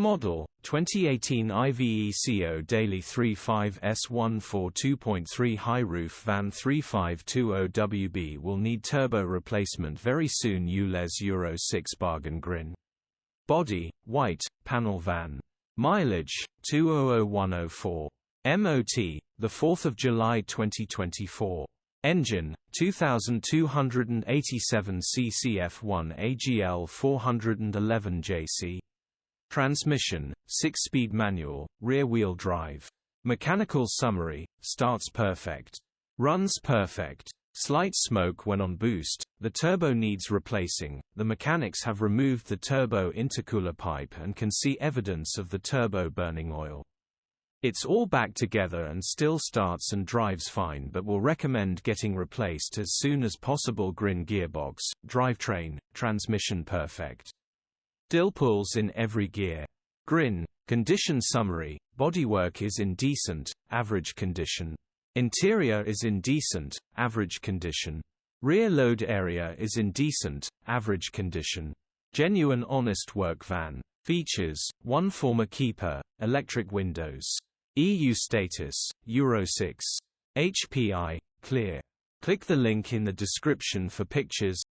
Model 2018 IVECO Daily 35S142.3 high roof van 3520WB will need turbo replacement very soon. ULEZ Euro 6 bargain grin. Body white, panel van. Mileage 200104. MOT the 4th of July 2024. Engine 2287 cc F1 AGL 411 JC. Transmission 6-speed manual, rear-wheel drive. Mechanical summary: starts perfect. Runs perfect. Slight smoke when on boost. The turbo needs replacing. The mechanics have removed the turbo intercooler pipe and can see evidence of the turbo burning oil. It's all back together and still starts and drives fine, but will recommend getting replaced as soon as possible. Grin. Gearbox, drivetrain, transmission perfect. Still pulls in every gear. Grin. Condition summary: bodywork is in decent, average condition. Interior is in decent, average condition. Rear load area is in decent, average condition. Genuine honest work van. Features: 1 former keeper, electric windows. EU status, Euro 6. HPI, clear. Click the link in the description for pictures,